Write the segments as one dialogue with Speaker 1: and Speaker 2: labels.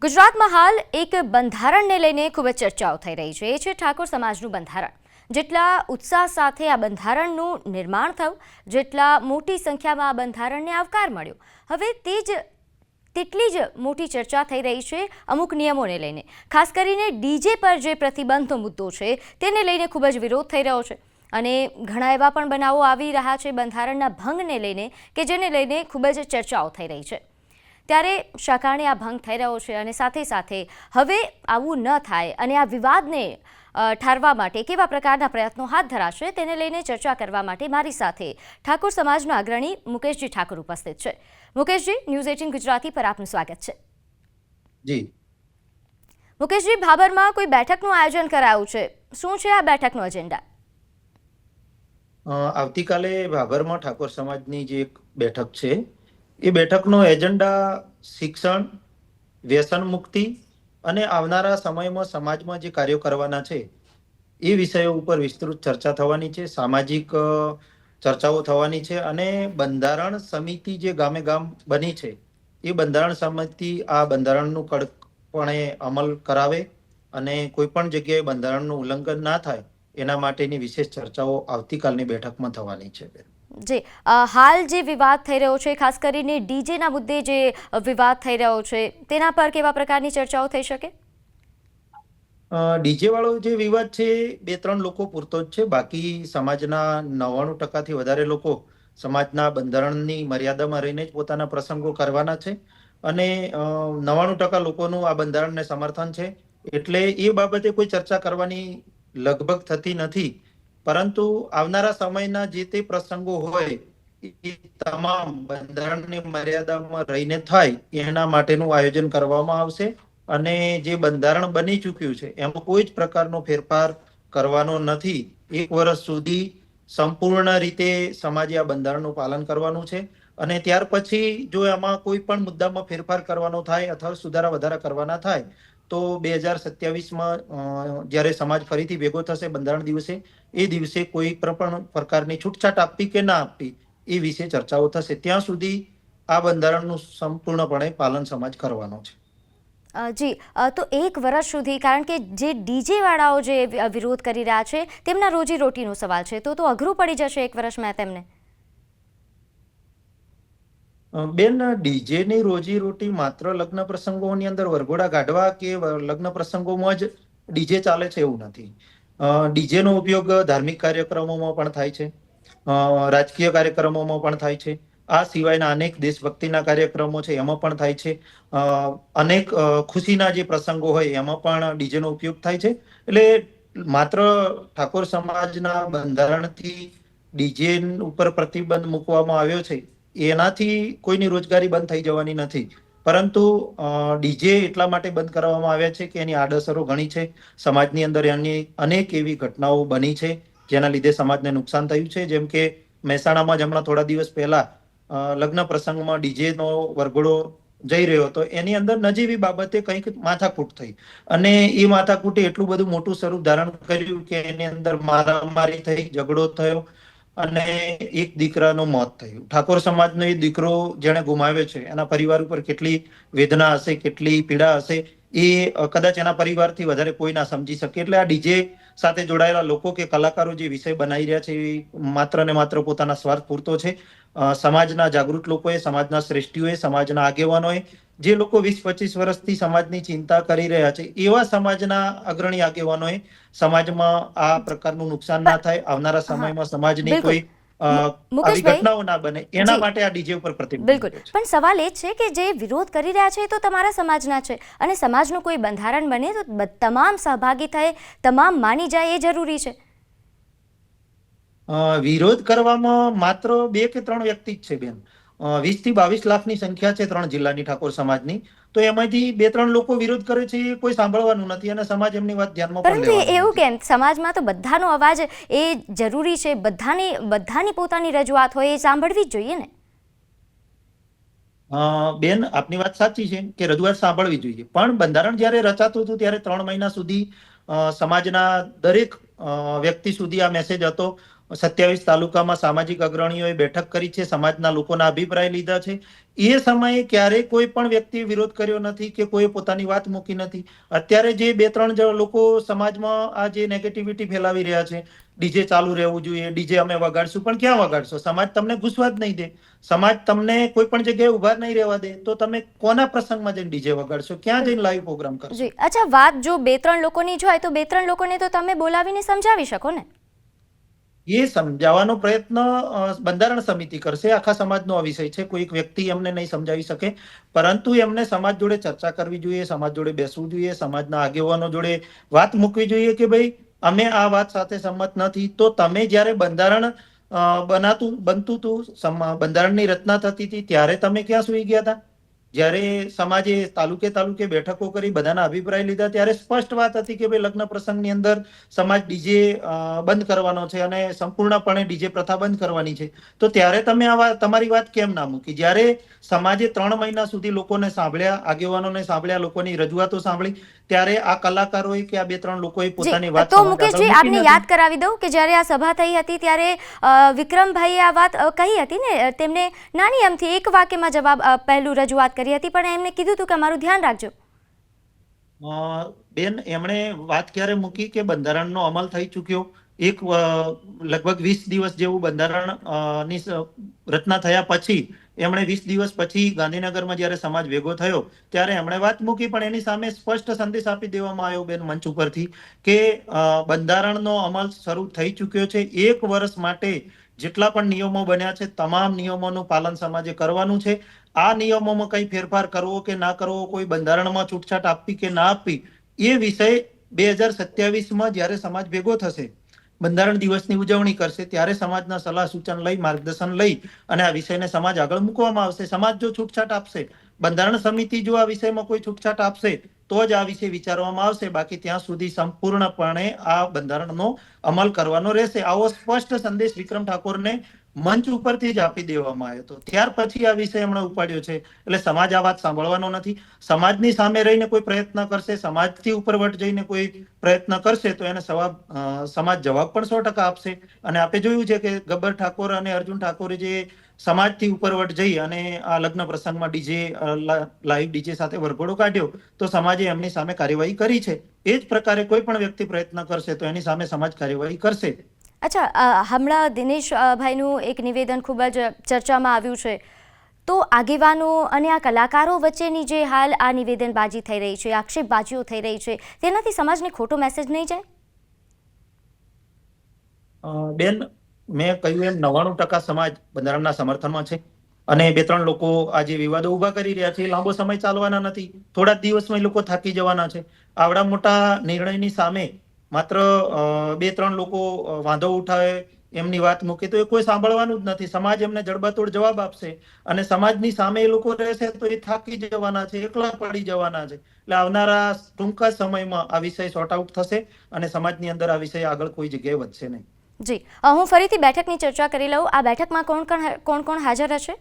Speaker 1: ગુજરાતમાં હાલ એક બંધારણને લઈને ખૂબ જ ચર્ચાઓ થઈ રહી છે. એ છે ઠાકોર સમાજનું બંધારણ. જેટલા ઉત્સાહ સાથે આ બંધારણનું નિર્માણ થયું, જેટલા મોટી સંખ્યામાં આ બંધારણને આવકાર મળ્યો, હવે તેટલી જ મોટી ચર્ચા થઈ રહી છે અમુક નિયમોને લઈને. ખાસ કરીને ડીજે પર જે પ્રતિબંધનો મુદ્દો છે તેને લઈને ખૂબ જ વિરોધ થઈ રહ્યો છે અને ઘણા એવા પણ બનાવો આવી રહ્યા છે બંધારણના ભંગને લઈને કે જેને લઈને ખૂબ જ ચર્ચાઓ થઈ રહી છે. ત્યારે શા કારણે આ ભંગ થઈ રહ્યો છે અને સાથે સાથે હવે આવું ન થાય અને આ વિવાદને ઠારવા માટે કેવા પ્રકારના પ્રયત્નો હાથ ધરાશે તેને લઈને ચર્ચા કરવા માટે મારી સાથે ઠાકોર સમાજના અગ્રણી મુકેશજી ઠાકોર ઉપસ્થિત છે. મુકેશજી, ન્યૂઝ 18 ગુજરાતી પર આપનું સ્વાગત છે.
Speaker 2: જી
Speaker 1: મુકેશજી, ભાભરમાં કોઈ બેઠકનું આયોજન કરાયું છે, શું છે આ બેઠકનો એજન્ડા?
Speaker 2: આવતીકાલે ભાભરમાં ઠાકોર સમાજની જે એક બેઠક છે એ બેઠકનો એજન્ડા શિક્ષણ, વ્યસન મુક્તિ અને આવનારા સમયમાં સમાજમાં જે કાર્યો કરવાના છે એ વિષયો ઉપર વિસ્તૃત ચર્ચા થવાની છે, સામાજિક ચર્ચાઓ થવાની છે અને બંધારણ સમિતિ જે ગામે ગામ બની છે એ બંધારણ સમિતિ આ બંધારણનું કડકપણે અમલ કરાવે અને કોઈ પણ જગ્યાએ બંધારણનું ઉલ્લંઘન ના થાય એના માટેની વિશેષ ચર્ચાઓ આવતીકાલની બેઠકમાં થવાની છે.
Speaker 1: જી, હાલ જે વિવાદ થઈ રહ્યો છે, ખાસ કરીને ડીજેના મુદ્દે જે વિવાદ થઈ રહ્યો છે તેના પર કેવા પ્રકારની ચર્ચાઓ થઈ શકે?
Speaker 2: ડીજે વાળો જે વિવાદ છે 2-3 લોકો પૂરતો જ છે. બાકી સમાજના 99% વધારે લોકો સમાજના બંધારણની મર્યાદામાં રહીને જ પોતાના પ્રસંગો કરવાના છે અને 99% લોકોનું આ બંધારણને સમર્થન છે. એટલે એ બાબતે કોઈ ચર્ચા કરવાની લગભગ થતી નથી. પરંતુ આવનારા સમયના જે તે પ્રસંગો હોય એ તમામ બંધારણની મર્યાદામાં રહીને થાય એના માટેનું આયોજન કરવામાં આવશે અને જે બંધારણ બની ચૂક્યું છે એમાં કોઈ જ પ્રકારનો ફેરફાર કરવાનો નથી. 1 વર્ષ સુધી સંપૂર્ણ રીતે સમાજે આ બંધારણનું પાલન કરવાનું છે અને ત્યાર પછી જો એમાં કોઈ પણ મુદ્દામાં ફેરફાર કરવાનો થાય અથવા સુધારા વધારા કરવાના થાય તો 2027માં જ્યારે સમાજ ફરીથી ભેગો થશે બંધારણ દિવસે, એ દિવસે કોઈ પણ પ્રકારની છૂટછાટ આપવી કે ના આપવી એ વિશે ચર્ચાઓ થશે. ત્યાં સુધી આ બંધારણનું સંપૂર્ણપણે પાલન સમાજ કરવાનો છે.
Speaker 1: જી, તો 1 વર્ષ સુધી, કારણ કે જે ડીજે વાળાઓ જે વિરોધ કરી રહ્યા છે તેમના રોજીરોટીનો સવાલ છે, તો અઘરું પડી જશે 1 વર્ષમાં તેમને.
Speaker 2: બેન, ડીજેની રોજીરોટી માત્ર લગ્ન પ્રસંગોની અંદર વરઘોડા કાઢવા કે લગ્ન પ્રસંગોમાં જ ડીજે ચાલે છે એવું નથી. ડીજેનો ઉપયોગ ધાર્મિક કાર્યક્રમોમાં પણ થાય છે, રાજકીય કાર્યક્રમોમાં પણ થાય છે, આ સિવાયના અનેક દેશભક્તિના કાર્યક્રમો છે એમાં પણ થાય છે, અનેક ખુશીના જે પ્રસંગો હોય એમાં પણ ડીજેનો ઉપયોગ થાય છે. એટલે માત્ર ઠાકોર સમાજના બંધારણથી ડીજે ઉપર પ્રતિબંધ મૂકવામાં આવ્યો છે એનાથી કોઈની રોજગારી બંધ થઈ જવાની નથી. પરંતુ ડીજે એટલા માટે બંધ કરવામાં આવ્યા છે કે એની આડઅસરો ઘણી છે. સમાજની અંદર એની અનેક એવી ઘટનાઓ બની છે જેના લીધે સમાજને નુકસાન થયું છે. જેમ કે મહેસાણામાં જ હમણાં થોડા દિવસ પહેલા લગ્ન પ્રસંગમાં ડીજેનો વરઘોડો જઈ રહ્યો હતો, એની અંદર નજીવી બાબતે કંઈક માથાકૂટ થઈ અને એ માથાકૂટે એટલું બધું મોટું સ્વરૂપ ધારણ કર્યું કે એની અંદર મારામારી થઈ, ઝઘડો થયો અને એક દીકરાનું મોત થયું. ઠાકોર સમાજનો એ દીકરો જેણે ગુમાવ્યો છે એના પરિવાર ઉપર કેટલી વેદના હશે, કેટલી પીડા હશે એ કદાચ એના પરિવારથી વધારે કોઈ ના સમજી શકે. એટલે આ ડીજે સાથે જોડાયેલા લોકો કે કલાકારો જે વિષય બનાવી રહ્યા છે એ માત્ર ને માત્ર પોતાના સ્વાર્થ પૂરતો છે. સમાજના જાગૃત લોકોએ, સમાજના શ્રેષ્ઠીઓએ, સમાજના આગેવાનોએ, જે લોકો 20-25 વર્ષથી સમાજની ચિંતા કરી રહ્યા છે એવા સમાજના અગ્રણી આગેવાનોએ સમાજમાં આ પ્રકારનું નુકસાન ના થાય, આવનારા સમયમાં સમાજની કોઈ આવી ઘટનાઓ ના બને એના માટે આ ડીજે ઉપર પ્રતિબંધ.
Speaker 1: બિલકુલ, પણ સવાલ એ છે કે જે વિરોધ કરી રહ્યા છે તો તમારા સમાજના છે અને સમાજનું કોઈ બંધારણ બને તો તમામ સહભાગી થાય, તમામ માની જાય એ જરૂરી છે.
Speaker 2: વિરોધ કરવામાં માત્ર 2 કે 3 વ્યક્તિ જ છે બેન. 20 થી 22 લાખની સંખ્યા છે 3 જિલ્લાની ઠાકોર સમાજની, તો એમાંથી 2-3 લોકો વિરોધ કરે છે એ કોઈ સાંભળવાનું નથી અને સમાજ એમની વાત ધ્યાનમાં પણ લેવાનો નથી.
Speaker 1: એવું કેમ? સમાજમાં તો બધાનો અવાજ એ જરૂરી છે, બધાની પોતાની રજૂઆત હોય એ સાંભળવી જ જોઈએ ને.
Speaker 2: બેન, આપની વાત સાચી છે કે રજૂઆત સાંભળવી જોઈએ, પણ બંધારણ જ્યારે રચાતું હતું ત્યારે 3 મહિના સુધી સમાજના દરેક વ્યક્તિ સુધી આ મેસેજ હતો. 27 તાલુકામાં સામાજિક અગ્રણીઓએ બેઠક કરી છે, સમાજના લોકોના અભિપ્રાય લીધા છે. એ સમયે ક્યારેય કોઈ પણ વ્યક્તિએ વિરોધ કર્યો નથી કે કોઈ પોતાની વાત મૂકી નથી. અત્યારે જે 2-3 લોકો સમાજમાં આ જે નેગેટિવિટી ફેલાવી રહ્યા છે, ડીજે ચાલુ રહેવું જોઈએ, ડીજે અમે વગાડશું, પણ ક્યાં વગાડશો? સમાજ તમને ઘૂસવા જ નહીં દે. સમાજ તમને કોઈ પણ જગ્યાએ ઉભા નહીં રહેવા દે, તો તમે કોના પ્રસંગમાં જઈને ડીજે વગાડશો? ક્યાં જઈને લાઈવ પ્રોગ્રામ કરશો?
Speaker 1: જી, અચ્છા, વાત જો 2-3 લોકોની જ હોય તો 2-3 લોકોને તો તમે બોલાવીને સમજાવી શકો ને?
Speaker 2: એ સમજાવવાનો પ્રયત્ન બંધારણ સમિતિ કરશે. આખા સમાજનો આ વિષય છે, કોઈ એક વ્યક્તિ એમને નહીં સમજાવી શકે, પરંતુ એમને સમાજ જોડે ચર્ચા કરવી જોઈએ, સમાજ જોડે બેસવું જોઈએ, સમાજના આગેવાનો જોડે વાત મૂકવી જોઈએ કે ભાઈ અમે આ વાત સાથે સંમત નથી. તો તમે જ્યારે બંધારણ બનતું હતું, બંધારણની રચના થતી હતી, ત્યારે તમે ક્યાં સુઈ ગયા હતા? જ્યારે સમાજે તાલુકે બેઠકો કરી, બધાના અભિપ્રાય લીધા, ત્યારે સ્પષ્ટ વાત હતી કે ભાઈ લગ્ન પ્રસંગની અંદર સમાજ ડીજે બંધ કરવાનો છે અને સંપૂર્ણપણે ડીજે પ્રથા બંધ કરવાની છે. તો ત્યારે તમે તમારી વાત કેમ ના મૂકી? જ્યારે સમાજે 3 મહિના સુધી લોકોને સાંભળ્યા, આગેવાનોને સાંભળ્યા, લોકોની રજૂઆતો સાંભળી, ત્યારે આ કલાકારોએ કે આ 2-3 લોકોએ પોતાની વાત
Speaker 1: તો મુકેશજી, આપને યાદ કરાવી દઉં કે જ્યારે આ સભા થઈ હતી ત્યારે વિક્રમભાઈએ આ વાત કહી હતી ને, તેમને નાની અમથી એક વાક્યમાં જવાબ પહેલું રજૂઆત કરી હતી, પણ એમને કીધું હતું કે અમારું ધ્યાન રાખજો.
Speaker 2: બેન, એમણે વાત ક્યારે મૂકી કે બંધારણનો અમલ થઈ ચૂક્યો, લગભગ 20 દિવસ જેવું બંધારણ ની રચના થયા પછી એમણે 20 દિવસ પછી ગાંધીનગરમાં જ્યારે સમાજ ભેગો થયો ત્યારે એમણે વાત મૂકી, પણ એની સામે સ્પષ્ટ સંદેશ આપી દેવામાં આવ્યો બેન મંચ ઉપરથી કે બંધારણનો અમલ શરૂ થઈ ચૂક્યો છે. 1 વર્ષ માટે જેટલા પણ નિયમો બન્યા છે, તમામ નિયમોનું પાલન સમાજે કરવાનું છે. આ નિયમોમાં કઈ ફેરફાર કરવો કે ના કરવો, કોઈ બંધારણમાં છૂટછાટ આપવી કે ના આપવી, એ વિષય 2027માં જ્યારે સમાજ ભેગો થશે, બંધારણ દિવસની ઉજવણી કરશે, ત્યારે સમાજના સલાહ સૂચન લઈ, માર્ગદર્શન લઈ અને આ વિષયને સમાજ આગળ મૂકવામાં આવશે. સમાજ જો છૂટછાટ આપશે, બંધારણ સમિતિ જો આ વિષયમાં કોઈ છૂટછાટ આપશે, તો જ આ વિષય વિચારવામાં આવશે. બાકી ત્યાં સુધી સંપૂર્ણપણે આ બંધારણનો અમલ કરવાનો રહેશે. આવો સ્પષ્ટ સંદેશ વિક્રમ ઠાકોરને મંચ ઉપરથી જ આપી દેવામાં આવ્યો હતો. ત્યાર પછી આ વિષય એમણે ઉપાડ્યો છે. એટલે સમાજ આ વાત સાંભળવાનો નથી. સમાજની સામે રહીને કોઈ પ્રયત્ન કરશે, સમાજથી ઉપરવટ જઈને કોઈ પ્રયત્ન કરશે, તો એને સમાજ જવાબ પણ 100% આપશે. અને આપણે જોયું છે કે ગબ્બર ઠાકોર અને અર્જુન ઠાકોરે જે સમાજથી ઉપરવટ જઈ અને આ લગ્ન પ્રસંગમાં લાઈવ ડીજે સાથે વરઘોડો કાઢ્યો, તો સમાજે એમની સામે કાર્યવાહી કરી છે. એ જ પ્રકારે કોઈ પણ વ્યક્તિ પ્રયત્ન કરશે તો એની સામે સમાજ કાર્યવાહી કરશે.
Speaker 1: અચ્છા, હમણાં દિનેશભાઈનું એક નિવેદન ખૂબ જ ચર્ચામાં આવ્યું છે, તો આગેવાનો અને આ કલાકારો વચ્ચેની જે હાલ આ નિવેદનબાજી થઈ રહી છે, આક્ષેપબાજીઓ થઈ રહી છે, તેનાથી સમાજને ખોટો મેસેજ નહીં જાય?
Speaker 2: બેન, મેં કહ્યું એમ 99% સમાજ બંધારણના સમર્થનમાં છે અને 2-3 લોકો આ જે વિવાદો ઉભા કરી રહ્યા છે એ લાંબો સમય ચાલવાના નથી. થોડા જ દિવસમાં એ લોકો થાકી જવાના છે. આવડા મોટા નિર્ણયની સામે માત્ર 2-3 લોકો વાંધો ઉઠાવે, એમની વાત મૂકે, તો એ કોઈ સાંભળવાનું જ નથી. સમાજ એમને જડબાતોડ જવાબ આપશે અને સમાજની સામે એ લોકો રહેશે તો એ થાકી જવાના છે, એકલા પડી જવાના છે. એટલે આવનારા ટૂંકા સમયમાં આ વિષય સોર્ટ આઉટ થશે અને સમાજની અંદર આ વિષય આગળ કોઈ જગ્યાએ વધશે નહીં.
Speaker 1: જી, હું ફરીથી બેઠકની ચર્ચા કરી લઉં. આ બેઠકમાં કોણ કોણ હાજર હશે?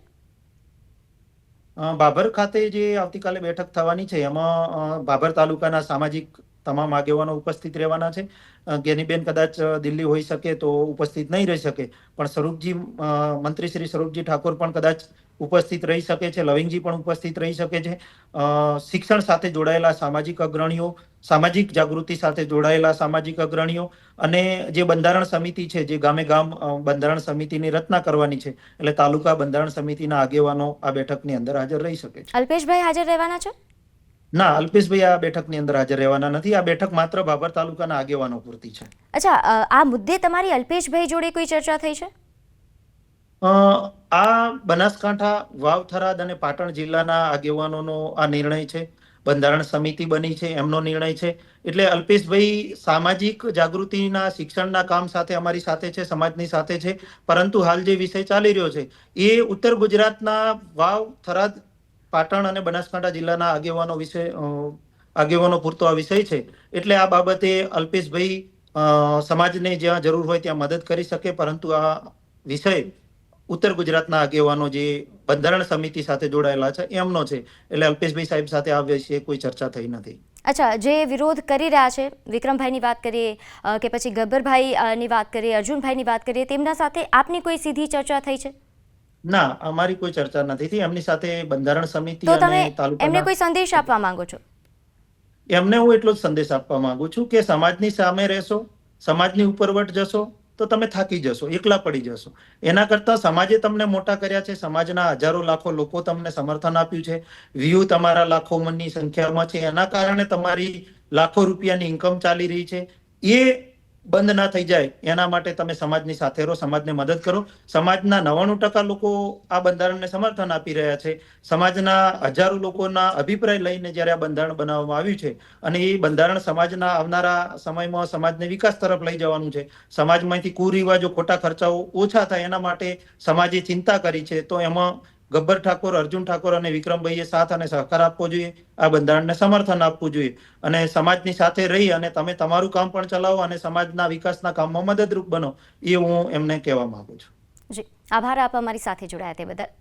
Speaker 2: બાબર ખાતે જે આવતીકાલે બેઠક થવાની છે એમાં બાબર તાલુકાના સામાજિક તમામ આગેવાનો ઉપસ્થિત રહેવાના છે. જ્ઞાનીબેન કદાચ દિલ્હી હોઈ શકે તો ઉપસ્થિત નહીં રહી શકે, પણ મંત્રી શ્રી સ્વરૂપજી ઠાકોર પણ કદાચ ઉપસ્થિત રહી શકે છે, લવિંગજી પણ ઉપસ્થિત રહી શકે છે. શિક્ષણ સાથે જોડાયેલા સામાજિક અગ્રણીઓ, સામાજિક જાગૃતિ સાથે જોડાયેલા સામાજિક અગ્રણીઓ અને જે બંધારણ સમિતિ છે, જે ગામે ગામ બંધારણ સમિતિની રચના કરવાની છે, એટલે તાલુકા બંધારણ સમિતિના આગેવાનો આ બેઠકની અંદર હાજર રહી શકે છે.
Speaker 1: અલ્પેશભાઈ હાજર રહેવાના છે?
Speaker 2: ના, અલ્પેશભાઈ આ બેઠકની અંદર હાજર રહેવાના નથી. આ બેઠક માત્ર બાબર તાલુકાના આગેવાનો પૂરતી છે.
Speaker 1: અચ્છા, આ મુદ્દે તમારી અલ્પેશભાઈ જોડે કોઈ ચર્ચા થઈ છે?
Speaker 2: આ બનાસકાંઠા, વાવ, થરાદ અને પાટણ જિલ્લાના આગેવાનોનો આ નિર્ણય છે. બંધારણ સમિતિ બની છે, એમનો નિર્ણય છે. એટલે અલ્પેશભાઈ સામાજિક જાગૃતિના શિક્ષણના કામ સાથે અમારી સાથે છે, સમાજની સાથે છે. પરંતુ હાલ જે વિષય ચાલી રહ્યો છે એ ઉત્તર ગુજરાતના વાવ, થરાદ, પાટણ અને બનાસકાંઠા જિલ્લાના આગેવાનો પૂરતો આ વિષય છે. એટલે આ બાબતે અલ્પેશભાઈ સમાજને જ્યાં જરૂર હોય ત્યાં મદદ કરી શકે, પરંતુ આ વિષય ઉત્તર ગુજરાતના આગેવાનો જે બંધારણ સમિતિ સાથે જોડાયેલા છે એમનો છે. એટલે અલ્પેશભાઈ સાહેબ સાથે આ વિશે કોઈ ચર્ચા થઈ નથી.
Speaker 1: અચ્છા, જે વિરોધ કરી રહ્યા છે, વિક્રમભાઈની વાત કરીએ કે પછી ગબ્બરભાઈની વાત કરીએ, અર્જુનભાઈની વાત કરીએ, તેમના સાથે આપની કોઈ સીધી ચર્ચા થઈ છે?
Speaker 2: ના, અમારી કોઈ ચર્ચા નથી થઈ. એમની સાથે બંધારણ સમિતિ
Speaker 1: તો તમે
Speaker 2: અને
Speaker 1: એમને
Speaker 2: તાલુકાના
Speaker 1: કોઈ સંદેશ આપવા માંગો છો?
Speaker 2: એમને હું એટલો જ સંદેશ આપવા માંગુ છું કે સમાજની સામે રહેશો, સમાજની ઉપરવટ જશો તો તમે થાકી જશો, એકલા પડી જશો. એના કરતા સમાજે તમને મોટા કર્યા છે, સમાજના હજારો લાખો લોકો તમને સમર્થન આપ્યું છે, વ્યૂ તમારા લાખો મનની સંખ્યામાં છે, એના કારણે તમારી લાખો રૂપિયાની ઇન્કમ ચાલી રહી છે. એ બંધ ના થઈ જાય એના માટે તમે સમાજની સાથે રહો, સમાજને મદદ કરો. સમાજના 99% લોકો આ બંધારણને સમર્થન આપી રહ્યા છે. સમાજના હજારો લોકોના અભિપ્રાય લઈને જ્યારે આ બંધારણ બનાવવામાં આવ્યું છે અને એ બંધારણ સમાજના આવનારા સમયમાં સમાજને વિકાસ તરફ લઈ જવાનું છે, સમાજમાંથી કુરિવાજો, ખોટા ખર્ચાઓ ઓછા થાય એના માટે સમાજે ચિંતા કરી છે. તો એમાં ગબ્બર ઠાકોર, અર્જુન ઠાકોર અને વિક્રમભાઈએ સાથ અને સહકાર આપવો જોઈએ, આ બંધારણને સમર્થન આપવું જોઈએ અને સમાજની સાથે રહી અને તમે તમારું કામ પણ ચલાવો અને સમાજના વિકાસના કામમાં મદદરૂપ બનો, એ હું એમને કહેવા માંગુ છું.
Speaker 1: જી, આભાર આપ અમારી સાથે જોડાયા તે બદલ.